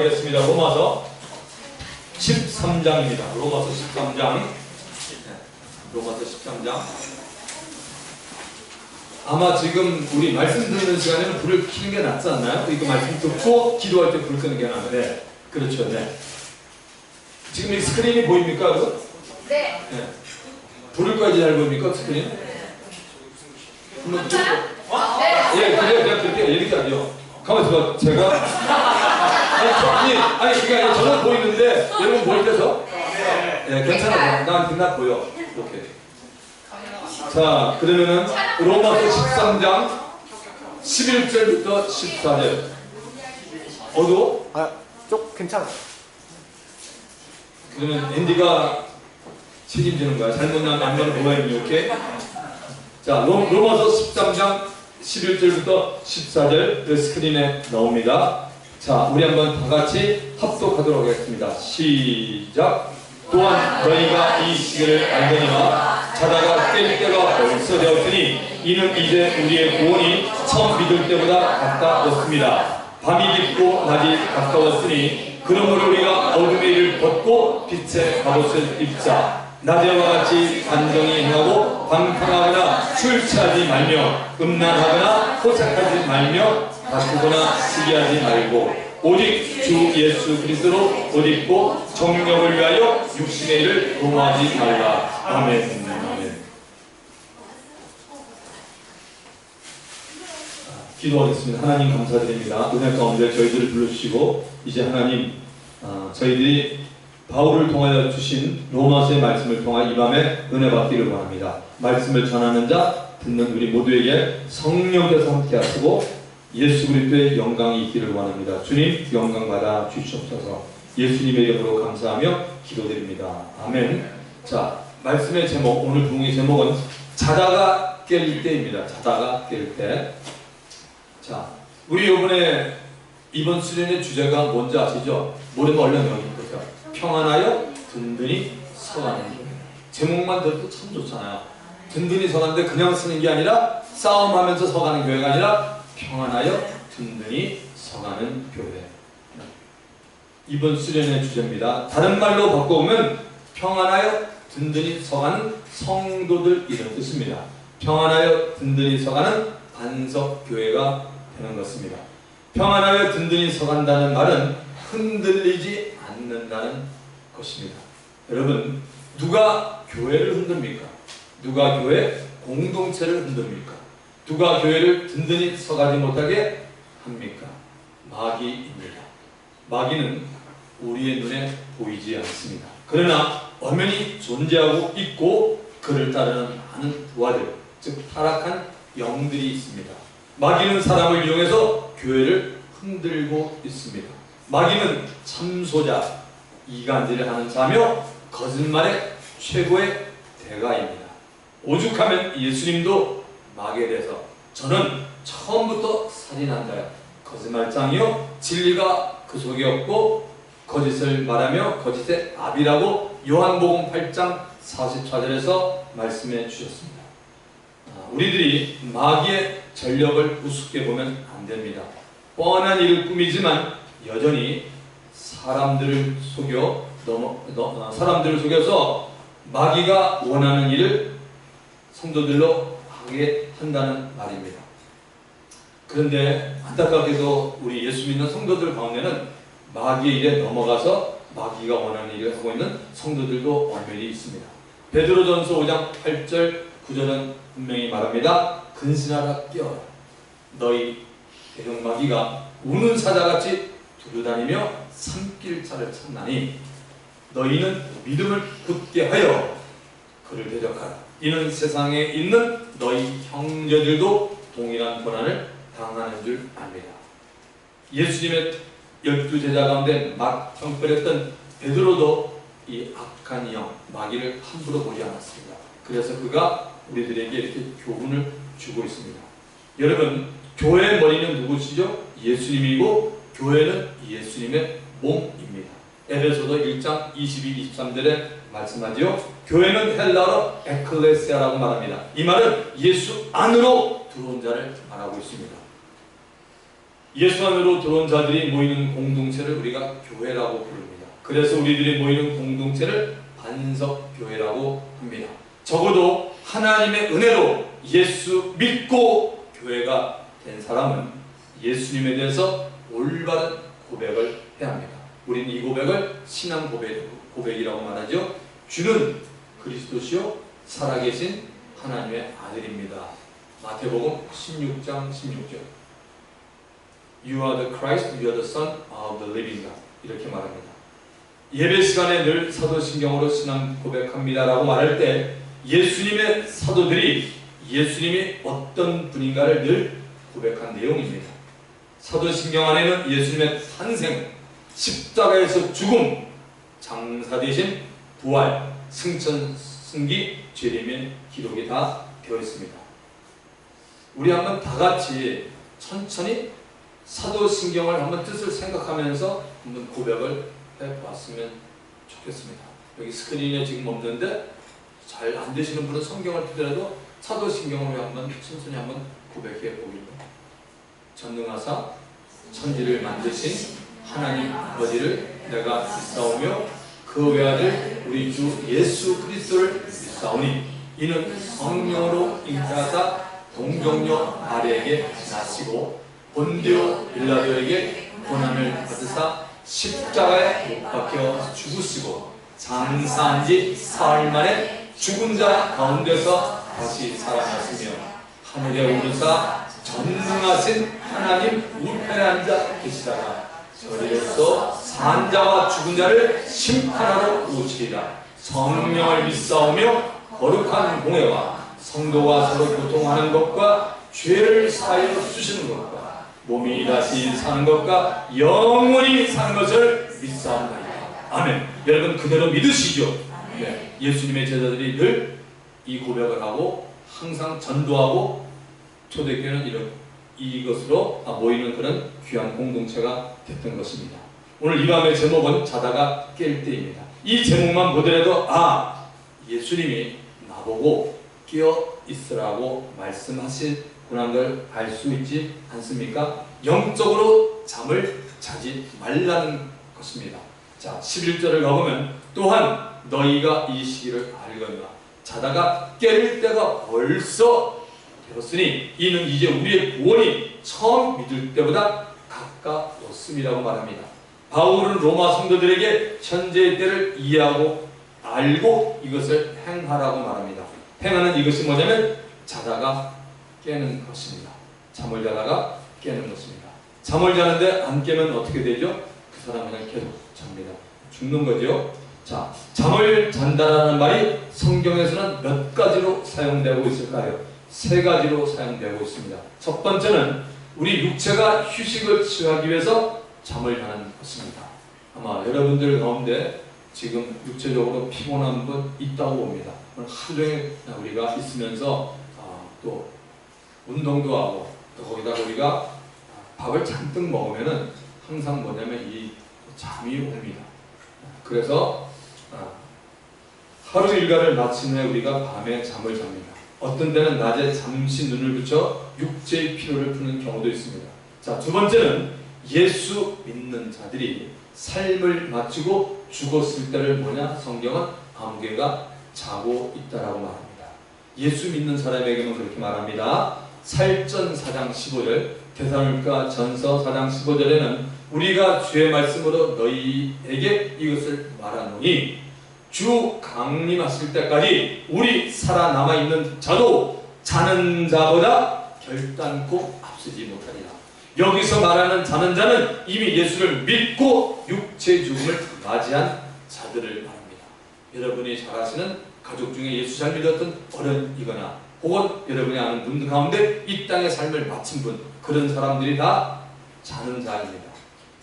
하겠습니다. 로마서 13장입니다. 로마서 13장. 로마서 13장. 아마 지금 우리 말씀 듣는 시간에는 불을 켜는 게 낫지 않나요? 이거 말씀 듣고 기도할 때 불 끄는 게 나아요. 네. 그렇죠. 네. 지금 이 스크린이 보입니까? 여러분? 네. 네. 불을 꺼야지 잘 보입니까? 스크린? 예, 그래요. 내가 그렇게 얘기하죠. 가만히 있어봐. 제가. 아니, 그게 아니라 저는 보이는데, 여러분 보일 때서? 네, 괜찮아요. 난 보여. 오케이. 자, 그러면은, 로마서 13장 11절부터 14절. 어두워? 괜찮아. 그러면 앤디가 책임지는 거야. 잘못 나면 안 가는 모양이니, 오케이? 자, 로마서 13장 11절부터 14절 스크린에 나옵니다. 자, 우리 한번 다 같이 합독하도록 하겠습니다. 시작. 또한 너희가 이 시기를 알거니와 자다가 깰 때가 벌써 되었으니 이는 이제 우리의 구원이 처음 믿을 때보다 가까웠습니다. 밤이 깊고 낮이 가까웠으니 그러므로 우리가 어둠의 일을 벗고 빛의 갑옷을 입자. 낮에와 같이 단정히 행하고 방탕하거나 술 취하지 말며 음란하거나 호색하지 말며 다투거나 시기하지 말고 오직 주 예수 그리스도로 옷 입고 정력을 위하여 육신의 일을 도모하지 말라. 아멘. 아멘. 기도하겠습니다. 하나님 감사드립니다. 은혜 가운데 저희들을 불러주시고 이제 하나님 저희들이 바울을 통하여 주신 로마서의 말씀을 통하 이 밤에 은혜 받기를 원합니다. 말씀을 전하는 자, 듣는 우리 모두에게 성령께서 함께 하시고 예수 그리스도의 영광이 있기를 원합니다. 주님 영광 받아 주시옵소서. 예수님의 이름으로 감사하며 기도드립니다. 아멘. 자, 말씀의 제목, 오늘 부흥의 제목은 자다가 깰 때입니다. 자다가 깰 때. 자, 우리 이번 수련의 주제가 뭔지 아시죠? 모르면 얼른 여기 보세요. 평안하여 든든히 서가는 교회. 제목만 들어도 참 좋잖아요. 든든히 서가는데 그냥 쓰는 게 아니라 싸움하면서 서가는 교회가 아니라 평안하여 든든히 서가는 교회. 이번 수련의 주제입니다. 다른 말로 바꿔보면 평안하여 든든히 서가는 성도들 이런 뜻입니다. 평안하여 든든히 서가는 반석교회가 되는 것입니다. 평안하여 든든히 서간다는 말은 흔들리지 않는다는 것입니다. 여러분, 누가 교회를 흔듭니까? 누가 교회 공동체를 흔듭니까? 누가 교회를 든든히 서가지 못하게 합니까? 마귀입니다. 마귀는 우리의 눈에 보이지 않습니다. 그러나 엄연히 존재하고 있고 그를 따르는 많은 부하들, 즉 타락한 영들이 있습니다. 마귀는 사람을 이용해서 교회를 흔들고 있습니다. 마귀는 참소자, 이간질을 하는 자며 거짓말의 최고의 대가입니다. 오죽하면 예수님도 마귀에 대해서 저는 처음부터 살인한 자요, 거짓말장이요, 진리가 그 속에 없고 거짓을 말하며 거짓의 아비라고 요한복음 8장 44절에서 말씀해 주셨습니다. 우리들이 마귀의 전력을 우습게 보면 안 됩니다. 뻔한 일을 꾸미지만 여전히 사람들을 속여서 마귀가 원하는 일을 성도들로 하게 한다는 말입니다. 그런데 안타깝게도 우리 예수 믿는 성도들 가운데는 마귀의 일에 넘어가서 마귀가 원하는 일을 하고 있는 성도들도 엄연히 있습니다. 베드로전서 5장 8절 9절은 분명히 말합니다. 근신하라 깨어라. 너희 대형 마귀가 우는 사자같이 두루다니며 산길자를 찾나니 너희는 믿음을 굳게 하여 그를 대적하라. 이는 세상에 있는 너희 형제들도 동일한 고난을 당하는 줄 압니다. 예수님의 12제자 가운데 막 형벌했던 베드로도 이 악한 영, 마귀를 함부로 보지 않았습니다. 그래서 그가 우리들에게 이렇게 교훈을 주고 있습니다. 여러분, 교회의 머리는 누구시죠? 예수님이고 교회는 예수님의 몸입니다. 에베소서 1장 22, 23절에 말씀하지요. 교회는 헬라어로 에클레시아라고 말합니다. 이 말은 예수 안으로 들어온 자를 말하고 있습니다. 예수 안으로 들어온 자들이 모이는 공동체를 우리가 교회라고 부릅니다. 그래서 우리들이 모이는 공동체를 반석교회라고 합니다. 적어도 하나님의 은혜로 예수 믿고 교회가 된 사람은 예수님에 대해서 올바른 고백을 해야 합니다. 우리는 이 고백을 신앙 고백이라고 말하죠. 주는 그리스도시요 살아계신 하나님의 아들입니다. 마태복음 16장 16절. You are the Christ, you are the Son of the living God. 이렇게 말합니다. 예배 시간에 늘 사도신경으로 신앙 고백합니다라고 말할 때 예수님의 사도들이 예수님이 어떤 분인가를 늘 고백한 내용입니다. 사도신경 안에는 예수님의 탄생, 십자가에서 죽음, 장사되신 부활, 승천, 승기, 재림의 기록이 다 되어 있습니다. 우리 한번 다 같이 천천히 사도신경을 한번 뜻을 생각하면서 한번 고백을 해보았으면 좋겠습니다. 여기 스크린에 지금 없는데 잘 안 되시는 분은 성경을 보더라도 사도신경으로 한번 천천히 한번 고백해 보기를. 전능하사 천지를 만드신 하나님 아버지를 내가 믿사오며 그 외아들 우리 주 예수 그리스도를 믿사오니 이는 성령으로 잉태하사 동정녀 마리아에게 나시고 본디오 빌라도에게 고난을 받으사 십자가에 못 박혀 죽으시고 장사한 지 사흘 만에 죽은 자 가운데서 다시 살아났으며 하늘에 오르사 전능하신 하나님 우편에 앉아 계시다가 저리로서 산 자와 죽은 자를 심판하러 오시리라. 성령을 믿사오며 거룩한 공회와 성도가 서로 교통하는 것과 죄를 사하여 주시는 것과 몸이 다시 사는 것과 영원히 사는 것을 믿사옵나이다. 아멘. 여러분 그대로 믿으시죠? 네. 예수님의 제자들이 늘 이 고백을 하고 항상 전도하고 초대교회는 이것으로 모이는 그런 귀한 공동체가 됐던 것입니다. 오늘 이 밤의 제목은 자다가 깰 때입니다. 이 제목만 보더라도 예수님이 나보고 깨어 있으라고 말씀하시구나 걸 알 수 있지 않습니까? 영적으로 잠을 자지 말라는 것입니다. 자, 11절을 가보면 또한 너희가 이 시기를 알거니와 자다가 깰 때가 벌써 되었으니 이는 이제 우리의 구원이 처음 믿을 때보다 가까웠음이라고 말합니다. 바울은 로마 성도들에게 현재의 때를 이해하고 알고 이것을 행하라고 말합니다. 행하는 이것이 뭐냐면 자다가 깨는 것입니다. 잠을 자다가 깨는 것입니다. 잠을 자는데 안 깨면 어떻게 되죠? 그 사람은 그냥 계속 잡니다. 죽는 거죠. 자, 잠을 잔다라는 말이 성경에서는 몇 가지로 사용되고 있을까요? 세 가지로 사용되고 있습니다. 첫 번째는 우리 육체가 휴식을 취하기 위해서 잠을 자는 것입니다. 아마 여러분들 가운데 지금 육체적으로 피곤한 분 있다고 봅니다. 오늘 하루 종일 우리가 있으면서 또 운동도 하고 또 거기다가 우리가 밥을 잔뜩 먹으면은 항상 뭐냐면 이 잠이 옵니다. 그래서 하루 일과를 마친 후에 우리가 밤에 잠을 잡니다. 어떤 때는 낮에 잠시 눈을 붙여 육체의 피로를 푸는 경우도 있습니다. 자, 두 번째는 예수 믿는 자들이 삶을 마치고 죽었을 때를 성경은 아무개가 자고 있다라고 말합니다. 예수 믿는 사람에게는 그렇게 말합니다. 살전 4장 15절, 데살로니가 전서 4장 15절에는 우리가 주의 말씀으로 너희에게 이것을 말하노니 주 강림하실 때까지 우리 살아남아 있는 자도 자는 자보다 결단코 앞서지 못하리라. 여기서 말하는 자는 자는 이미 예수를 믿고 육체의 죽음을 맞이한 자들을 말합니다. 여러분이 잘 아시는 가족 중에 예수 잘 믿었던 어른이거나 혹은 여러분이 아는 분 가운데 이 땅의 삶을 마친 분, 그런 사람들이 다 자는 자입니다.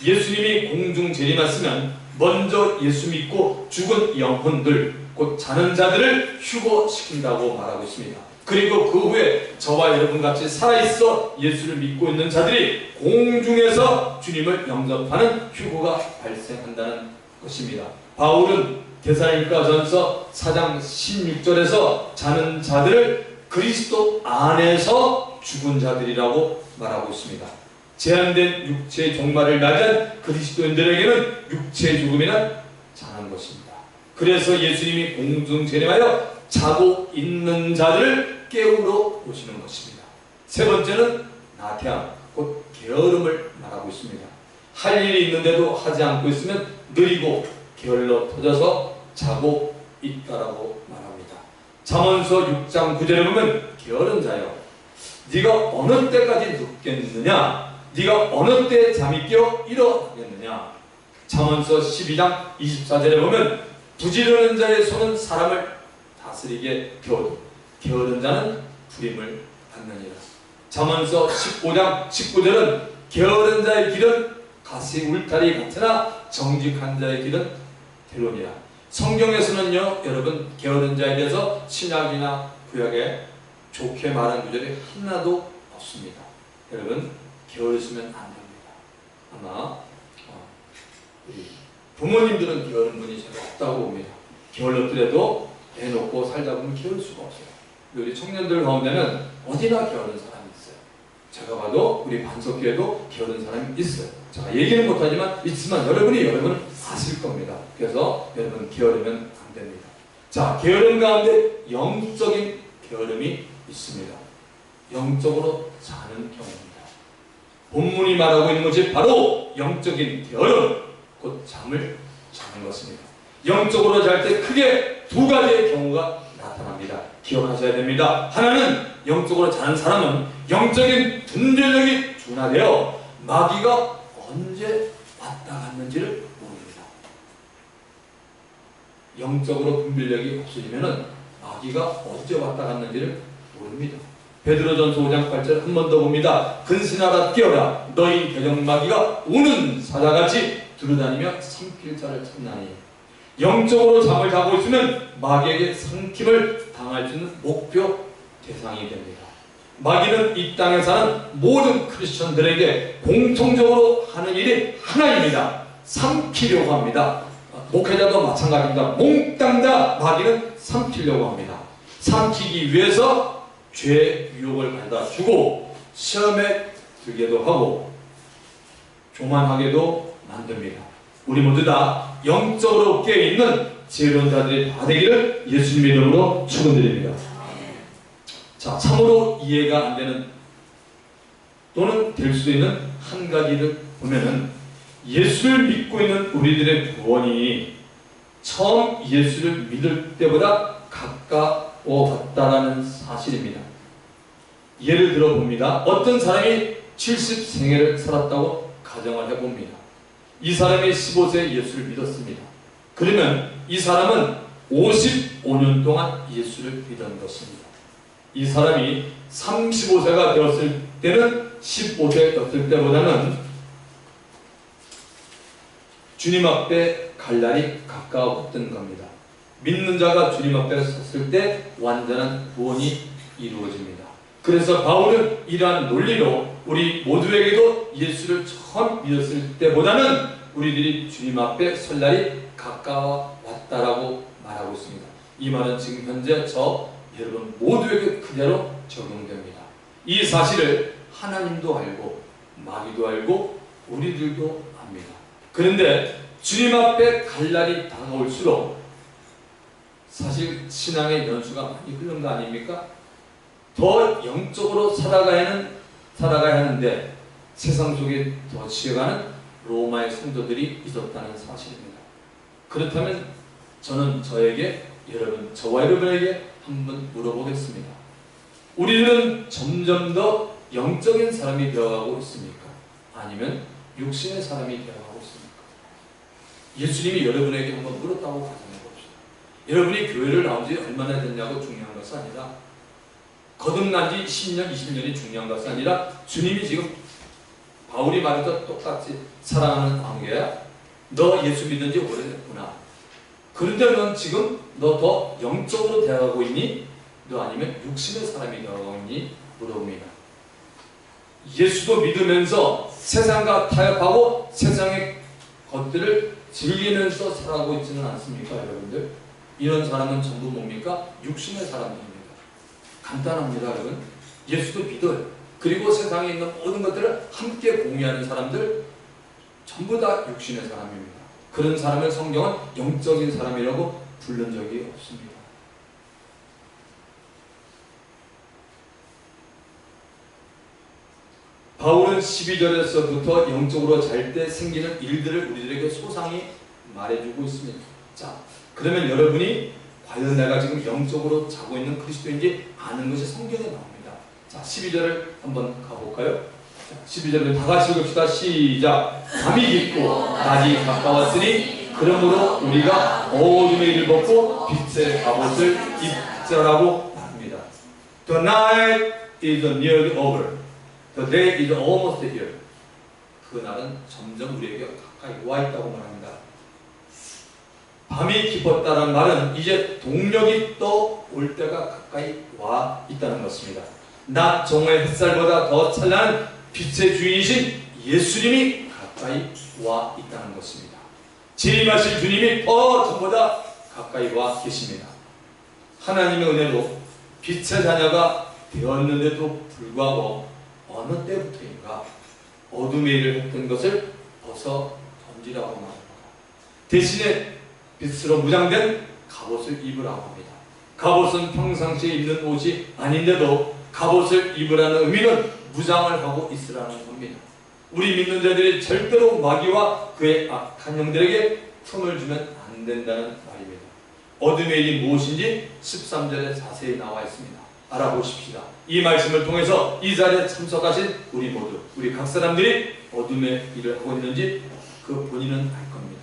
예수님이 공중 재림하시면 먼저 예수 믿고 죽은 영혼들, 곧 자는 자들을 휴거시킨다고 말하고 있습니다. 그리고 그 후에 저와 여러분같이 살아있어 예수를 믿고 있는 자들이 공중에서 주님을 영접하는 휴거가 발생한다는 것입니다. 바울은 데살로니가전서 4장 16절에서 자는 자들을 그리스도 안에서 죽은 자들이라고 말하고 있습니다. 제한된 육체의 종말을 맞이한 그리스도인들에게는 육체의 죽음이란 잔한 것입니다. 그래서 예수님이 공중 재림하여 자고 있는 자들을 깨우러 오시는 것입니다. 세 번째는 나태함, 곧 게으름을 말하고 있습니다. 할 일이 있는데도 하지 않고 있으면 느리고 게을러 터져서 자고 있다라고 말합니다. 잠언서 6장 9절에 보면 게으른 자여 네가 어느 때까지 눕겠느냐, 네가 어느 때 잠이 깨어 일어나겠느냐. 잠언서 12장 24절에 보면 부지런한 자의 손은 사람을 다스리게 되어도 게으른 자는 불임을 받느니라. 잠언서 15장 19절은 게으른 자의 길은 가시 울타리 같으나 정직한 자의 길은 대로니라. 성경에서는요, 여러분, 게으른 자에 대해서 신약이나 구약에 좋게 말한 구절이 하나도 없습니다. 여러분, 게으르시면 안 됩니다. 아마 우리 부모님들은 게으른 분이 잘 없다고 봅니다. 게을렀더라도 애 놓고 살다 보면 게으를 수가 없어요. 우리 청년들 가운데는 어디나 게으른 사람이 있어요. 제가 봐도 우리 반석교회도 게으른 사람이 있어요. 제가 얘기는 못하지만 있지만 여러분 아실 겁니다. 그래서 여러분 게으르면 안 됩니다. 자, 게으름 가운데 영적인 게으름이 있습니다. 영적으로 자는 경우입니다. 본문이 말하고 있는 것이 바로 영적인 게으름, 곧 잠을 자는 것입니다. 영적으로 잘 때 크게 두 가지의 경우가 나타납니다. 기억하셔야 됩니다. 하나는 영적으로 자는 사람은 영적인 분별력이 둔화되어 마귀가 언제 왔다 갔는지를 모릅니다. 영적으로 분별력이 없어지면 마귀가 언제 왔다 갔는지를 모릅니다. 베드로전서 5장 8절 한 번 더 봅니다. 근신하라 깨어라 너희 대적마귀가 오는 사자같이 두루다니며 삼킬 자를 찾나니. 영적으로 잠을 자고 있으면 마귀에게 삼킴을 당할 수 있는 목표 대상이 됩니다. 마귀는 이 땅에 사는 모든 크리스천들에게 공통적으로 하는 일이 하나입니다. 삼키려고 합니다. 목회자도 마찬가지입니다. 몽땅 다 마귀는 삼키려고 합니다. 삼키기 위해서 죄의 유혹을 가져다 주고 시험에 들게도 하고 교만하게도 만듭니다. 우리 모두 다 영적으로 깨어있는 지혜로운 자들이 다 되기를 예수님의 이름으로 축원드립니다. 자, 참으로 이해가 안 되는 또는 될 수도 있는 한 가지를 보면은 예수를 믿고 있는 우리들의 구원이 처음 예수를 믿을 때보다 가까워졌다는 사실입니다. 예를 들어 봅니다. 어떤 사람이 70생애를 살았다고 가정을 해봅니다. 이 사람이 15세에 예수를 믿었습니다. 그러면 이 사람은 55년 동안 예수를 믿은 것입니다. 이 사람이 35세가 되었을 때는 15세였을 때보다는 주님 앞에 갈 날이 가까웠던 겁니다. 믿는 자가 주님 앞에 섰을 때 완전한 구원이 이루어집니다. 그래서 바울은 이러한 논리로 우리 모두에게도 예수를 처음 믿었을 때보다는 우리들이 주님 앞에 설 날이 가까워 왔다라고 말하고 있습니다. 이 말은 지금 현재 여러분 모두에게 그대로 적용됩니다. 이 사실을 하나님도 알고 마귀도 알고 우리들도 압니다. 그런데 주님 앞에 갈 날이 다가올수록 사실 신앙의 연수가 많이 흐른 거 아닙니까? 더 영적으로 살아가야 하는데 세상 속에 더 지어가는 로마의 성도들이 있었다는 사실입니다. 그렇다면 저는 저와 여러분에게 한번 물어보겠습니다. 우리들은 점점 더 영적인 사람이 되어가고 있습니까? 아니면 육신의 사람이 되어가고 있습니까? 예수님이 여러분에게 한번 물었다고 가정해 봅시다. 여러분이 교회를 나온 지 얼마나 됐냐고 중요한 것은 아니라 거듭난 지 10년, 20년이 중요한 것이 아니라 주님이 지금 바울이 말했던 똑같이 사랑하는 관계야. 너 예수 믿은 지 오래됐구나. 그런데 넌 지금 너 더 영적으로 되어가고 있니? 너 아니면 육신의 사람이 되어가고 있니? 물어봅니다. 예수도 믿으면서 세상과 타협하고 세상의 것들을 즐기면서 살아가고 있지는 않습니까, 여러분들? 이런 사람은 전부 뭡니까? 육신의 사람입니다. 간단합니다, 여러분. 예수도 믿어요. 그리고 세상에 있는 모든 것들을 함께 공유하는 사람들, 전부 다 육신의 사람입니다. 그런 사람을 성경은 영적인 사람이라고 부른 적이 없습니다. 바울은 12절에서부터 영적으로 잘 때 생기는 일들을 우리들에게 소상히 말해주고 있습니다. 자, 그러면 여러분이 과연 내가 지금 영적으로 자고 있는 그리스도인지 아는 것이 성경에 나옵니다. 자, 12절을 한번 가볼까요? 12절을 다 같이 읽읍시다. 시작. 밤이 깊고 낮이 가까웠으니 그러므로 우리가 어둠의 일을 벗고 빛의 갑옷을 입자라고 합니다. The night is nearly over. The day is almost here. 그 날은 점점 우리에게 가까이 와 있다고 말합니다. 밤이 깊었다는 말은 이제 동력이 또 올 때가 가까이 와 있다는 것입니다. 낮 정오의 햇살보다 더 찬란한 빛의 주인이신 예수님이 가까이 와 있다는 것입니다. 재림하실 주님이 더 전보다 가까이 와 계십니다. 하나님의 은혜로 빛의 자녀가 되었는데도 불구하고 어느 때부터인가 어둠의 일을 했던 것을 벗어 던지라고 말합니다. 대신에 빛으로 무장된 갑옷을 입으라고 합니다. 갑옷은 평상시에 입는 옷이 아닌데도 갑옷을 입으라는 의미는 무장을 하고 있으라는 겁니다. 우리 믿는 자들이 절대로 마귀와 그의 악한 영들에게 틈을 주면 안 된다는 말입니다. 어둠의 일이 무엇인지 13절에 자세히 나와 있습니다. 알아보십시다. 이 말씀을 통해서 이 자리에 참석하신 우리 모두, 우리 각 사람들이 어둠의 일을 하고 있는지 그 본인은 알 겁니다.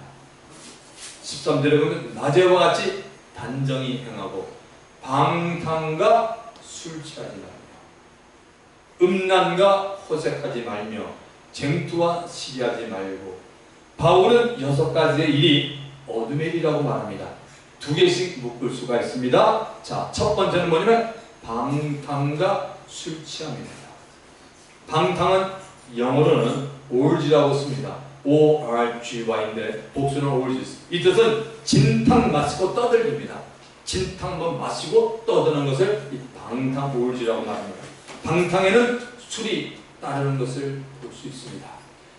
13절에 보면 낮에와 같이 단정히 행하고 방탕과 술 취하지 말며 음란과 호색하지 말며 쟁투와 시기하지 말고. 바울은 6가지의 일이 어둠의 일이라고 말합니다. 2개씩 묶을 수가 있습니다. 자, 첫 번째는 뭐냐면 방탕과 술 취함입니다. 방탕은 영어로는 orgy라고 씁니다. O-R-G-Y인데 복수는 orgies. 이 뜻은 진탕 마시고 떠들기입니다. 진탕 한번 마시고 떠드는 것을 이 방탕 orgy라고 말합니다. 방탕에는 술이 따르는 것을 볼 수 있습니다.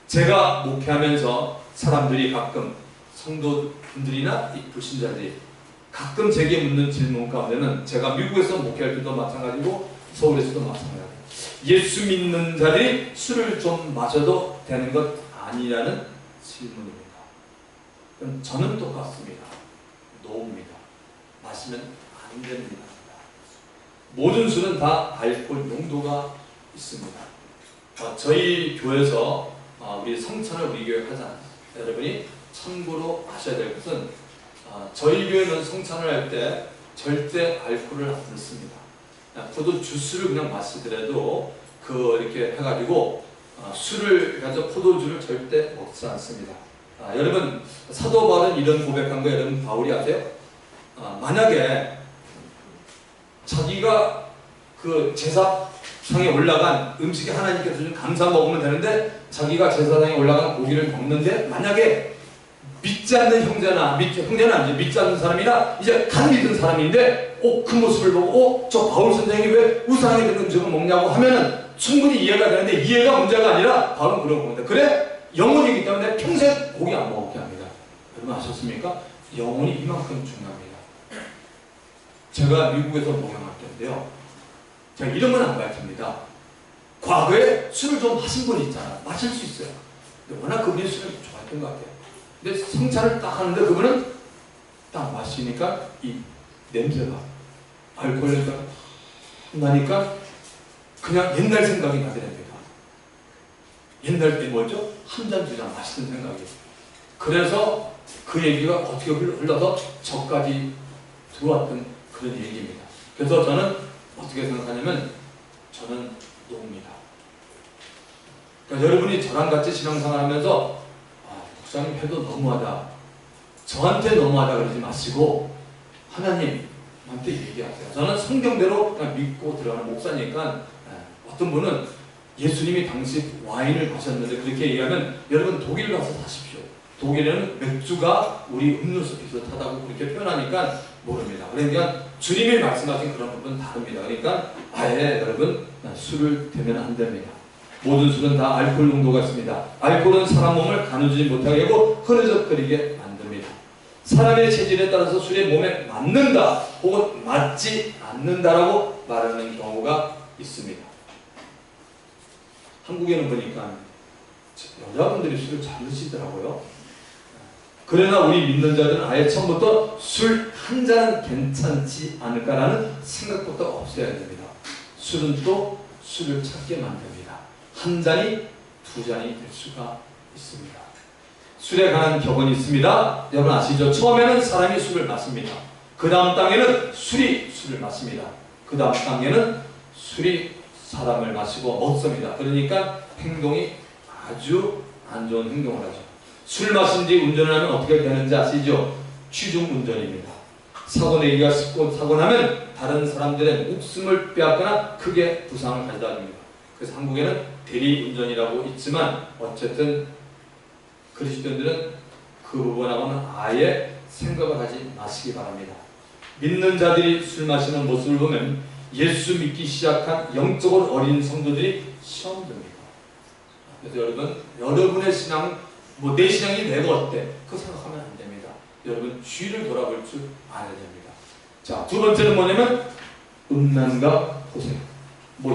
제가 목회하면서 사람들이 가끔 성도분들이나 이 불신자들이 가끔 제게 묻는 질문 가운데는 제가 미국에서 목회할 때도 마찬가지고 서울에서도 마찬가지고 예수 믿는 자들이 술을 좀 마셔도 되는 것 아니라는 질문입니다. 그럼 저는 똑같습니다. 노입니다. 마시면 안 됩니다. 모든 술은 다 알코올 농도가 있습니다. 저희 교회에서 우리 성찬을 우리 교회 하잖아요. 여러분이 참고로 아셔야 될 것은 저희 교회는 성찬을 할 때 절대 알코올을 안 넣습니다. 포도 주스를 그냥 마시더라도 이렇게 해가지고 술을 가지고 포도주를 절대 먹지 않습니다. 여러분 사도 바울은 이런 고백한 거 여러분 바울이 아세요? 만약에 자기가 그 제사상에 올라간 음식이 하나님께서 준 감사 먹으면 되는데 자기가 제사상에 올라간 고기를 먹는데 만약에 믿지 않는 형제나 형제는 아니죠. 믿지 않는 사람이나 이제 간 믿은 사람인데 그 모습을 보고 저 바울 선생이 왜 우상에 든 음식을 먹냐고 하면은 충분히 이해가 되는데 이해가 문제가 아니라 바울은 그런 겁니다. 그래 영혼이기 때문에 평생 고기 안 먹게 합니다. 여러분 아셨습니까? 영혼이 이만큼 중요합니다. 제가 미국에서 목양할 때인데요. 제가 이름은 안 밝힙니다. 과거에 술을 좀 마신 분이 있잖아요. 마실 수 있어요. 근데 워낙 그분이 술을 좋아했던 것 같아요. 근데 성찬을 딱 하는데 그분은 딱 마시니까 이 냄새가 알코올 냄새가 나니까 그냥 옛날 생각이 나게 됩니다. 옛날 때 뭐죠? 한 잔 두 잔 마시던 생각이. 그래서 그 얘기가 어떻게 흘러서 저까지 들어왔던 그런 얘기입니다. 그래서 저는 어떻게 생각하냐면 저는 노입니다. 그러니까 여러분이 저랑 같이 신앙생활 하면서 목사님 해도 너무하다. 저한테 너무하다 그러지 마시고 하나님한테 얘기하세요. 저는 성경대로 그냥 믿고 들어가는 목사니까 어떤 분은 예수님이 당시 와인을 마셨는데 그렇게 얘기하면 여러분 독일 가서 사십시오. 독일에는 맥주가 우리 음료수 비슷하다고 그렇게 표현하니까 모릅니다. 그러니까 주님이 말씀하신 그런 부분 다릅니다. 그러니까 아예 여러분 술을 대면 안 됩니다. 모든 술은 다 알코올 농도가 있습니다. 알코올은 사람 몸을 가누지 못하게 하고 흐느적거리게 만듭니다. 사람의 체질에 따라서 술이 몸에 맞는다 혹은 맞지 않는다라고 말하는 경우가 있습니다. 한국에는 보니까 여자분들이 술을 잘 드시더라고요. 그러나 우리 믿는 자들은 아예 처음부터 술 한 잔은 괜찮지 않을까라는 생각부터 없어야 됩니다. 술은 또 술을 찾게 만듭니다. 한 잔이 두 잔이 될 수가 있습니다. 술에 관한 격언이 있습니다. 여러분 아시죠? 처음에는 사람이 술을 마십니다. 그 다음 단계는 술이 술을 마십니다. 그 다음 단계는 술이 사람을 마시고 먹습니다. 그러니까 행동이 아주 안 좋은 행동을 하죠. 술 마신 뒤 운전을 하면 어떻게 되는지 아시죠? 취중 운전입니다. 사고 내기가 쉽고 사고 나면 다른 사람들의 목숨을 빼앗거나 크게 부상을 가져다 줍니다. 그래서 한국에는 대리운전이라고 있지만 어쨌든 그리스도인들은 그 부분하고는 아예 생각을 하지 마시기 바랍니다. 믿는 자들이 술 마시는 모습을 보면 예수 믿기 시작한 영적으로 어린 성도들이 시험 듭니다. 그래서 여러분의 신앙, 내 신앙이 내가 어때? 그거 생각하면 안 됩니다. 여러분 주위를 돌아볼 줄 알아야 됩니다. 자, 두 번째는 뭐냐면 음란과 고생.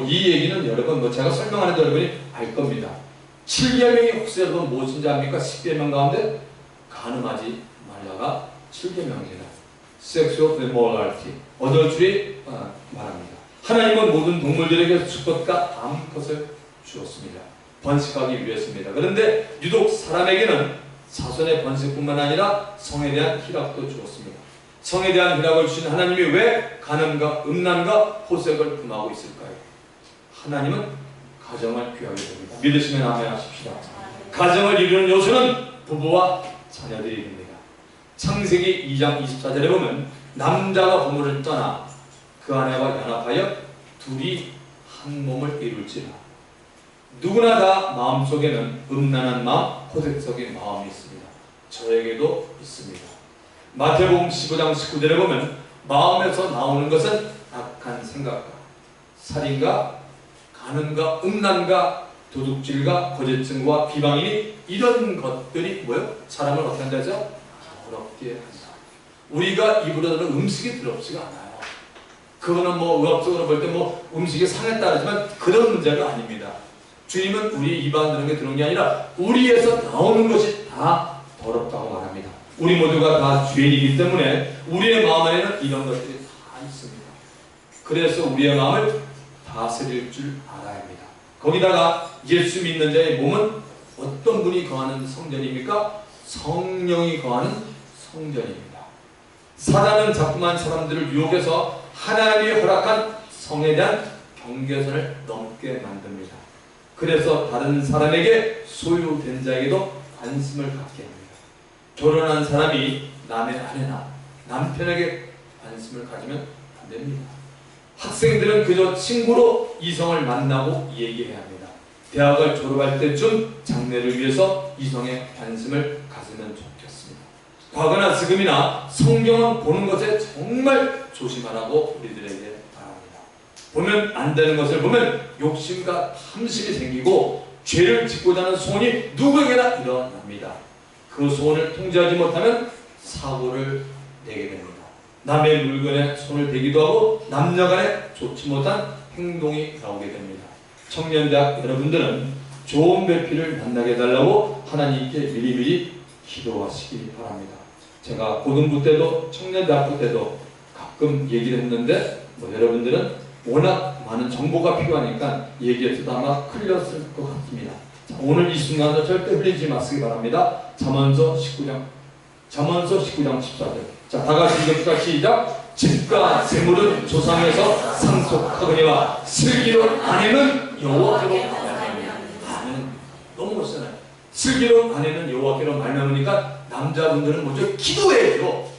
이 얘기는 여러분 제가 설명 안 해도 여러분이 알 겁니다. 7계명이 혹시 여러분 무엇인지 압니까? 10계명 가운데 간음하지 말라가 7계명입니다. Sexual immorality, 어덜주의 말합니다. 하나님은 모든 동물들에게 수컷과 암컷을 주었습니다. 번식하기 위해서입니다. 그런데 유독 사람에게는 자손의 번식뿐만 아니라 성에 대한 희락도 주었습니다. 성에 대한 희락을 주신 하나님이 왜 간음과 음란과 호색을 금하고 있을까요? 하나님은 가정을 귀하게 됩니다. 믿으시면 아멘 하십시다. 가정을 이루는 요소는 부부와 자녀들이 됩니다. 창세기 2장 24절에 보면 남자가 부모를 떠나 그 아내와 연합하여 둘이 한 몸을 이룰지라. 누구나 다 마음속에는 음란한 마음, 호색적인 마음이 있습니다. 저에게도 있습니다. 마태복음 15장 19절에 보면 마음에서 나오는 것은 악한 생각과 살인과 간음과 음란과 도둑질과 거짓 증거와 비방이니 이런 것들이 뭐예요? 사람을 어떻게 한다죠? 더럽게 한다. 우리가 입으로 드는 음식이 더럽지가 않아요. 그거는 의학적으로 볼 때 음식이 상했다 하지만 그런 문제가 아닙니다. 주님은 우리 입 안에 들어오는 게 아니라 우리에서 나오는 것이 다 더럽다고 말합니다. 우리 모두가 다 죄인이기 때문에 우리의 마음 안에는 이런 것들이 다 있습니다. 그래서 우리의 마음을 다스릴 줄 알아야 합니다. 거기다가 예수 믿는 자의 몸은 어떤 분이 거하는 성전입니까? 성령이 거하는 성전입니다. 사단은 자꾸만 사람들을 유혹해서 하나님이 허락한 성에 대한 경계선을 넘게 만듭니다. 그래서 다른 사람에게 소유된 자에게도 관심을 갖게 합니다. 결혼한 사람이 남의 아내나 남편에게 관심을 가지면 안 됩니다. 학생들은 그저 친구로 이성을 만나고 얘기해야 합니다. 대학을 졸업할 때쯤 장래를 위해서 이성에 관심을 가지면 좋겠습니다. 과거나 지금이나 성경은 보는 것에 정말 조심하라고 우리들에게 바랍니다. 보면 안 되는 것을 보면 욕심과 탐심이 생기고 죄를 짓고자 하는 소원이 누구에게나 일어납니다. 그 소원을 통제하지 못하면 사고를 내게 됩니다. 남의 물건에 손을 대기도 하고 남녀간에 좋지 못한 행동이 나오게 됩니다. 청년대학 여러분들은 좋은 배필을 만나게 해달라고 하나님께 미리미리 기도하시기 바랍니다. 제가 고등부 때도 청년대학부 때도 가끔 얘기를 했는데 여러분들은 워낙 많은 정보가 필요하니까 얘기해서도 아마 흘렸을 것 같습니다. 자, 오늘 이 순간도 절대 흘리지 마시기 바랍니다. 잠언서 19장 14절. 자, 다같이 읽읍시다. 시작. 집과 재물은 조상에서 상속하거니와 슬기로운 아내는 여호와께로 말미암으니까. 너무 멋있잖아요. 슬기로운 아내는 여호와께로 말미암으니까 남자분들은 먼저 기도해야죠.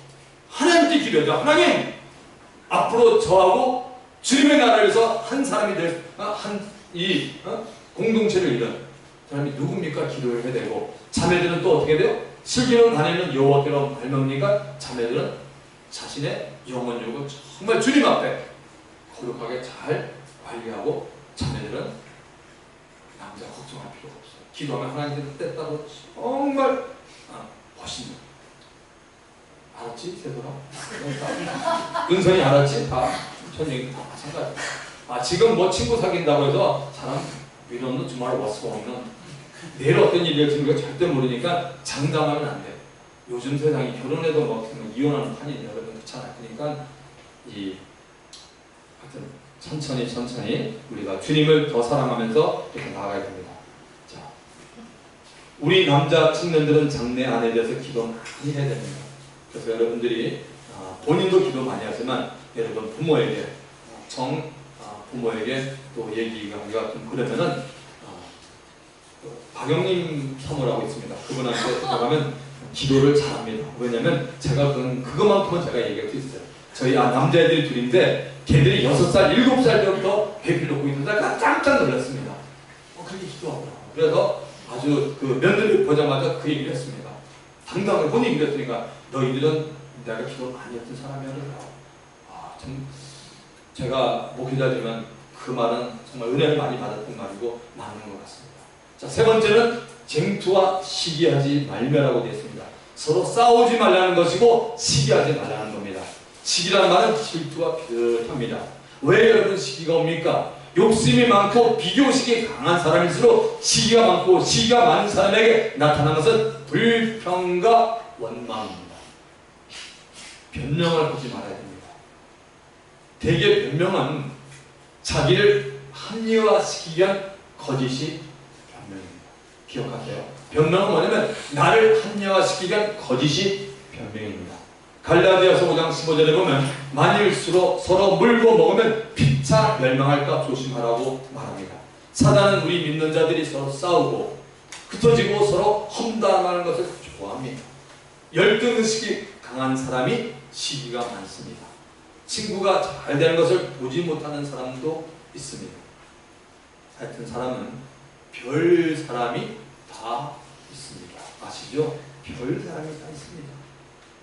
하나님께 기도해야죠. 하나님, 앞으로 저하고 주님의 나라를 위해서 한 사람이 될 공동체를 이룬 사람이 누굽니까? 기도를 해야 되고, 자매들은 또 어떻게 돼요? 슬기로운 아내는 여호와께로 말미암으니까 자매들은 자신의 영혼욕을 정말 주님 앞에 거룩하게 잘 관리하고 자매들은 남자 걱정할 필요가 없어요. 기도하면 하나님께서 때따로 정말 멋있는. 알았지? 세돌아? 은선이 알았지? 다 천정이 다 마찬가지야. 지금 뭐 친구 사귄다고 해서 사람 위로는 주말로 왔어 오면 내일 어떤 일이 될지 우리가 절대 모르니까 장담하면 안 돼. 요즘 세상이 결혼해도 뭐 이혼하는 판이 여러분 그렇잖아요. 그러니까 하여튼 천천히 우리가 주님을 더 사랑하면서 이렇게 나아가야 됩니다. 자, 우리 남자 청년들은 장래 아내에 대해서 기도 많이 해야 됩니다. 그래서 여러분들이 본인도 기도 많이 하지만 여러분 부모에게 부모에게 또 얘기가 좀 그러면은 박영림 사모라고 있습니다. 그분한테 들어가면 기도를 잘합니다. 왜냐면 제가 그것만큼은 제가 얘기할 수 있어요. 저희 남자애들이 둘인데 걔들이 6살, 7살 때부터 배필 놓고 있는데 깜짝 놀랐습니다. 그렇게 기도하더라고요. 그래서 아주 그 며느리 보자마자 그 얘기를 했습니다. 당당하게 본인이 그랬으니까 너희들은 내가 기도 많이 했던 사람이라고. 참 제가 목회자지만 그 말은 정말 은혜를 많이 받았던 말이고 맞는 것 같습니다. 자, 세 번째는 쟁투와 시기하지 말며라고 되어 있습니다. 서로 싸우지 말라는 것이고 시기하지 말라는 겁니다. 시기라는 말은 질투와 비슷합니다. 왜 여러분 시기가 옵니까? 욕심이 많고 비교식이 강한 사람일수록 시기가 많고 시기가 많은 사람에게 나타나는 것은 불평과 원망입니다. 변명을 하지 말아야 됩니다. 대개 변명은 자기를 합리화시키기 위한 거짓이 변명입니다. 기억하세요. 변명은 뭐냐면 나를 합리화시키기 위한 거짓이 변명입니다. 갈라디아서 5장 15절에 보면 만일 서로 물고 먹으면 피차 멸망할까 조심하라고 말합니다. 사단은 우리 믿는 자들이 서로 싸우고 흩어지고 서로 험담하는 것을 좋아합니다. 열등의식이 강한 사람이 시기가 많습니다. 친구가 잘 되는 것을 보지 못하는 사람도 있습니다. 하여튼 사람은 별 사람이 다 있습니다. 아시죠? 별 사람이 다 있습니다.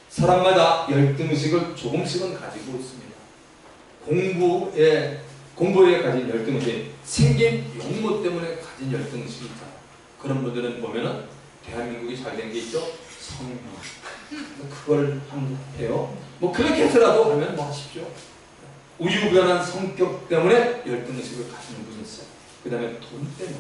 사람마다 열등의식을 조금씩은 가지고 있습니다. 공부에 가진 열등의식, 생긴 용모 때문에 가진 열등의식이 있잖아요. 그런 분들은 보면은 대한민국이 잘 된 게 있죠? 성령. 그걸 해요. 뭐 그렇게 해서라도 하면 뭐 하십시오. 우유부단한 성격 때문에 열등의식을 가지는 분이 있어요. 그 다음에 돈 때문에,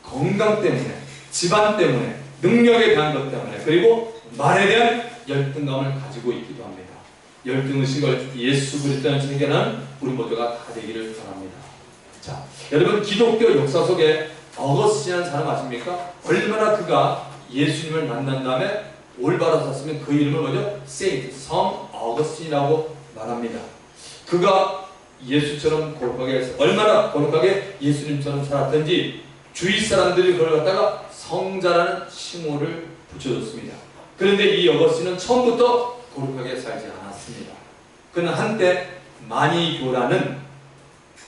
건강 때문에, 집안 때문에, 능력에 대한 것 때문에, 그리고 말에 대한 열등감을 가지고 있기도 합니다. 열등의식을 예수 그리스도의 세계는 우리 모두가 다 되기를 바랍니다. 자, 여러분 기독교 역사 속에 어거스틴이라는 사람 아십니까? 얼마나 그가 예수님을 만난 다음에 올바로 샀으면 그 이름을 뭐죠? 세인트, 성 어거스틴이라고 말합니다. 그가 예수처럼 거룩하게 얼마나 거룩하게 예수님처럼 살았던지 주위 사람들이 그걸 갖다가 성자라는 칭호를 붙여줬습니다. 그런데 이 어거스틴은 처음부터 거룩하게 살지 않았습니다. 그는 한때 마니교라는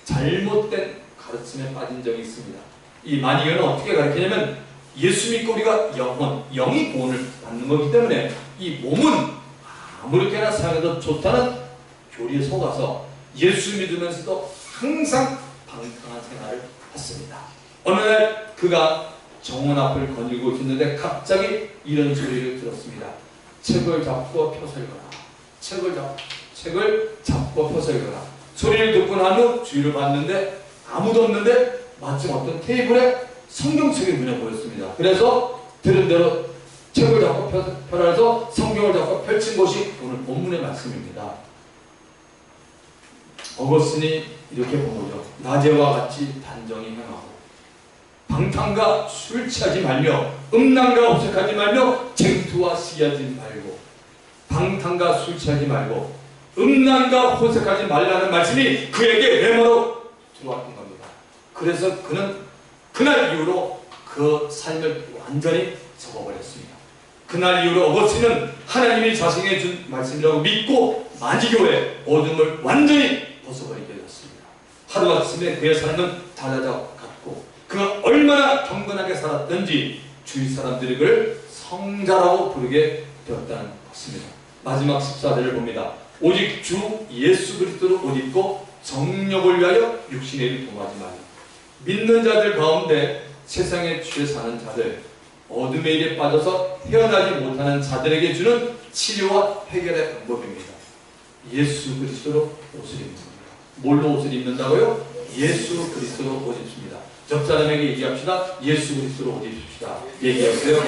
잘못된 가르침에 빠진 적이 있습니다. 이 마니교는 어떻게 가르치냐면 예수 믿고 우리가 영이 구원을 받는 거기 때문에 이 몸은 아무렇게나 사용해도 좋다는 교리에 속아서 예수 믿으면서도 항상 방탕한 생활을 했습니다. 어느 날 그가 정원 앞을 거닐고 있었는데 갑자기 이런 소리를 들었습니다. 책을 잡고 펴설거라. 책을 잡고 펴설거라. 소리를 듣고 난 후 주위를 봤는데 아무도 없는데 마침 어떤 테이블에 성경책이 눈에 보였습니다. 그래서 들은 대로 책을 잡고 펴라 해서 성경을 잡고 펼친 곳이 오늘 본문의 말씀입니다. 어거스틴이 이렇게 본 거죠. 낮에와 같이 단정히 행하고 방탕과 술 취하지 말며 음란과 ob색하지 말며 쟁투와 시기하지 말고 방탕과 술 취하지 말고 음란과 혼색하지 말라는 말씀이 그에게 메모로 들어왔던 겁니다. 그래서 그는 그날 이후로 그 삶을 완전히 접어버렸습니다. 그날 이후로 어거스틴은 하나님이 자신에게 준 말씀이라고 믿고 마니교의 어둠을 완전히 벗어버리게 되었습니다. 하루아침에 그의 삶은 달라졌고 그가 얼마나 경건하게 살았던지 주위 사람들이 그를 성자라고 부르게 되었다는 것입니다. 마지막 14절을 봅니다. 오직 주 예수 그리스도를 옷 입고 정욕을 위하여 육신의 일을 동하지 말라. 믿는 자들 가운데 세상에 취해 사는 자들, 어둠의 일에 빠져서 헤어나지 못하는 자들에게 주는 치료와 해결의 방법입니다. 예수 그리스도로 옷을 입는 겁니다. 뭘로 옷을 입는다고요? 예수 그리스도로 옷 입습니다. 옆 사람에게 얘기합시다. 예수 그리스도로 옷 입읍시다. 얘기하세요.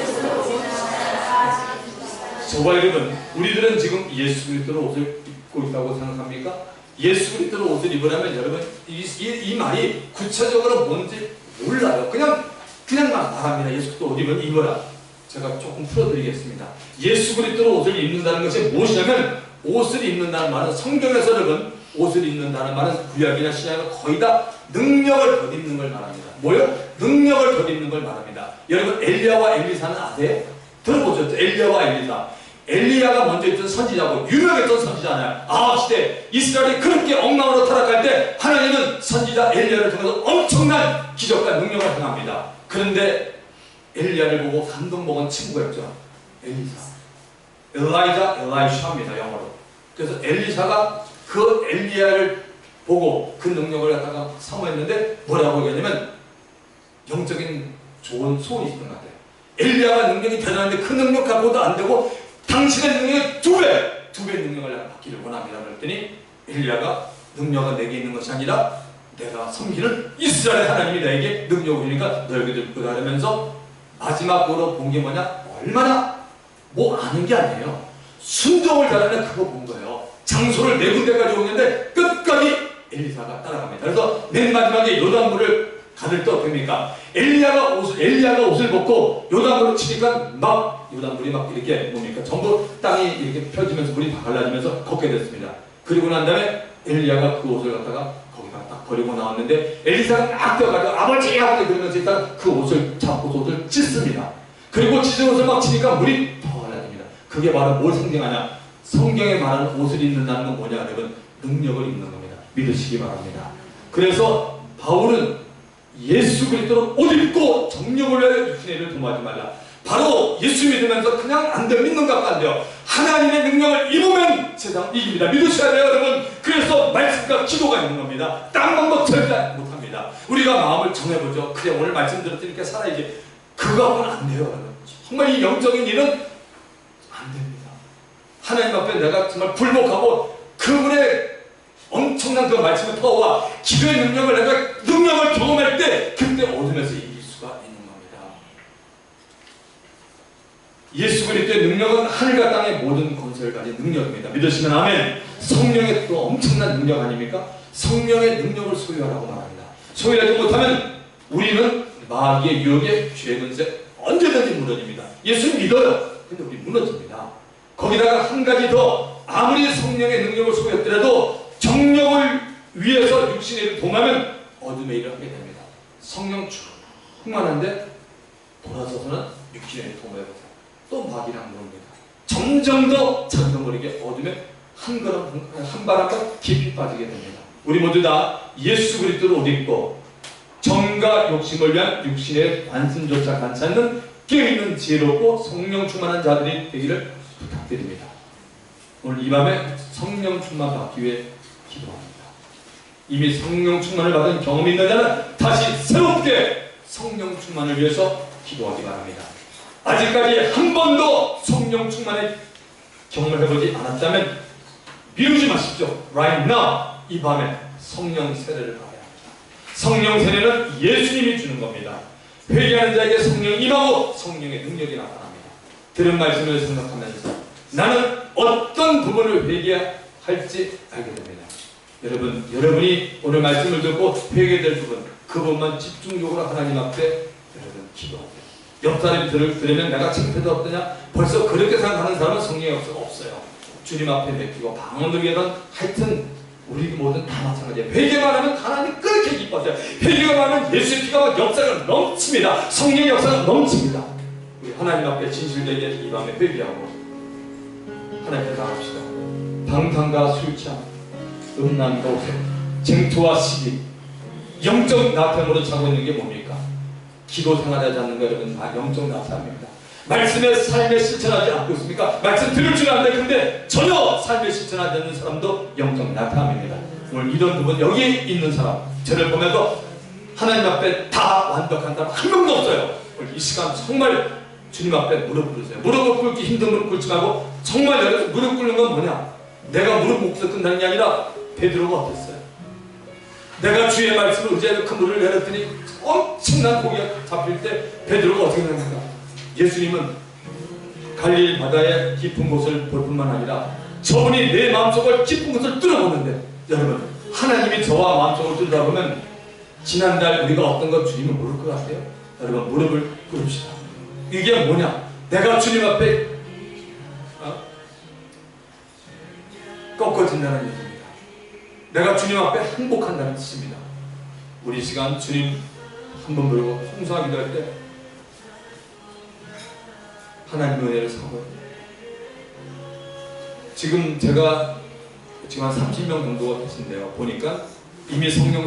저와 여러분, 우리들은 지금 예수 그리스도로 옷을 입고 있다고 생각합니까? 예수 그리스도로 옷을 입으려면 여러분 이 말이 구체적으로 뭔지 몰라요. 그냥 말합니다. 예수 그리스도 옷 입으면 입어라. 제가 조금 풀어드리겠습니다. 예수 그리스도로 옷을 입는다는 것이 무엇이냐면, 옷을 입는다는 말은 성경에서 여러분 옷을 입는다는 말은 구약이나 신약은 거의 다 능력을 덧입는 걸 말합니다. 뭐요? 능력을 덧입는 걸 말합니다. 여러분 엘리야와 엘리사는 아세요? 들어보셨죠? 엘리야와 엘리사. 엘리야가 먼저 있던 선지자고 유명했던 선지자잖아요. 아합 시대 이스라엘이 그렇게 엉망으로 타락할 때 하나님은 선지자 엘리야를 통해서 엄청난 기적과 능력을 행합니다. 그런데 엘리야를 보고 감동먹은 친구가 있죠. 엘라이샤입니다. 영어로. 그래서 엘리사가 그 엘리야를 보고 그 능력을 갖다가 사모했는데 뭐라고 얘기하냐면 영적인 좋은 소원이 있었던 것 같아요. 엘리야가 능력이 대단한데 그 능력 갖고도 안 되고 당신의 능력의 두 배 능력을 받기를 원합니다. 그랬더니 엘리야가 능력은 내게 있는 것이 아니라 내가 섬기는 이스라엘 하나님이 나에게 능력을 주니까 너희들 그러라 하면서 마지막으로 본 게 뭐냐? 얼마나 뭐 아는 게 아니에요. 순종을 잘하면 그거 본 거예요. 장소를 네 군데까지 오는데 끝까지 엘리사가 따라갑니다. 그래서 맨 마지막에 요단물을 가들 때 어떻습니까? 엘리야가 옷을 벗고 요단물을 치니까 막 요단물이 막 이렇게 뭡니까? 전부 땅이 이렇게 펴지면서 물이 다 갈라지면서 걷게 됐습니다. 그리고 난 다음에 엘리야가 그 옷을 갖다가 거기다 딱 버리고 나왔는데 엘리사가 딱 뛰어가지고 아버지 그러면서 일단 그 옷을 잡고 옷을 찢습니다. 그리고 찢은 옷을 막 치니까 물이 더 갈라집니다. 그게 바로 뭘 상징하냐? 성경에 말하는 옷을 입는다는 건 뭐냐? 여러분 능력을 입는 겁니다. 믿으시기 바랍니다. 그래서 바울은 예수 그리스도로 옷 입고 정욕을 위하여 육신의 일을 도모하지 말라. 바로 예수 믿으면서 그냥 안 돼요. 믿는 것도 안 돼요. 하나님의 능력을 입으면 세상 이깁니다. 믿으셔야 돼요, 여러분. 그래서 말씀과 기도가 있는 겁니다. 딴 방법 절대 못합니다. 우리가 마음을 정해보죠. 그래, 오늘 말씀 들었으니까 살아야지. 그거하고는 안 돼요, 여러분. 정말 이 영적인 일은 안 됩니다. 하나님 앞에 내가 정말 불복하고 그분의 엄청난 그 말씀의 파워와 기도의 능력을 내가 능력을 경험할 때 그때 어둠에서 이길 수가 있는 겁니다. 예수 그리스도의 능력은 하늘과 땅의 모든 권세를 가진 능력입니다. 믿으시면 아멘. 성령의 또 엄청난 능력 아닙니까? 성령의 능력을 소유하라고 말합니다. 소유하지 못하면 우리는 마귀의 유혹에 죄의 근세 언제든지 무너집니다. 예수는 믿어요. 근데 우리 무너집니다. 거기다가 한 가지 더, 아무리 성령의 능력을 소유했더라도 정욕을 위해서 육신의 일을 동하면 어둠의 일을 하게 됩니다. 성령 충만한데 돌아서서는 육신의 일을 동하여보세요. 또 마귀랑 모릅니다. 점점 더 잠겨버리게 어둠에 한 발 한 발 깊이 빠지게 됩니다. 우리 모두 다 예수 그리스도를 옷 입고 정과 욕심을 위한 육신의 관심조차 갖지 않는 깨어있는 지혜롭고 성령 충만한 자들이 되기를 부탁드립니다. 오늘 이 밤에 성령 충만 받기 위해 기도합니다. 이미 성령 충만을 받은 경험이 있는 자는 다시 새롭게 성령 충만을 위해서 기도하기 바랍니다. 아직까지 한 번도 성령 충만의 경험을 해보지 않았다면 미루지 마십시오. Right now, 이 밤에 성령 세례를 받아야 합니다. 성령 세례는 예수님이 주는 겁니다. 회개하는 자에게 성령이 임하고 성령의 능력이 나타납니다. 들은 말씀을 생각하면서 나는 어떤 부분을 회개할지 알게 됩니다. 여러분이 오늘 말씀을 듣고 회개될 부분, 그 부분만 집중적으로 하나님 앞에 여러분 기도하세요. 옆 사람이 들으면 내가 창피해도 어떠냐? 벌써 그렇게 생각하는 사람은 성령이 없어요. 주님 앞에 맡기고 방언들이든 하여튼 우리 모든 다 마찬가지예요. 회개만 하면 하나님 그렇게 기뻐하세요. 회개만 하면 예수의 피가 막 역사가 넘칩니다. 성령의 역사가 넘칩니다. 우리 하나님 앞에 진실되게 이 밤에 회개하고 하나님께 나갑시다. 방탕과 술취함, 음란과 오색, 쟁투와 시기, 영적 나태함으로 차고 있는 게 뭡니까? 기도 생활하지 않는 거 여러분, 영적 나태함입니다. 말씀의 삶에 실천하지 않고 있습니까? 말씀 들을 줄 아는데 근데 전혀 삶에 실천하지 않는 사람도 영적 나타납니다. 오늘 이런 부분 여기 있는 사람 저를 보면서 하나님 앞에 다 완벽한 사람 한 명도 없어요. 오늘 이 시간 정말 주님 앞에 무릎 꿇으세요. 무릎을 꿇기 힘든 무릎 꿇지 말고 정말 여기서 무릎 꿇는 건 뭐냐? 내가 무릎 꿇고서 끝나는 게 아니라 베드로가 어땠어요? 내가 주의 말씀을 의지해서 그물을 내렸더니 엄청난 고기가 잡힐 때 베드로가 어떻게 됩니까? 예수님은 갈릴리 바다의 깊은 곳을 볼 뿐만 아니라 저분이 내 마음속을 깊은 곳을 뚫어보는데, 여러분 하나님이 저와 마음속을 뚫다 보면 지난달 우리가 어떤 것 주님은 모를 것 같아요. 여러분 무릎을 꿇읍시다. 이게 뭐냐? 내가 주님 앞에 꺾어진다는 얘기입니다. 내가 주님 앞에 항복한다는 뜻입니다. 우리 시간 주님 한번 부르고 홍수하기도 할 때 하나님의 은혜를 사모해요. 지금 제가 지금 한 30명 정도가 계신데요. 보니까 이미 성령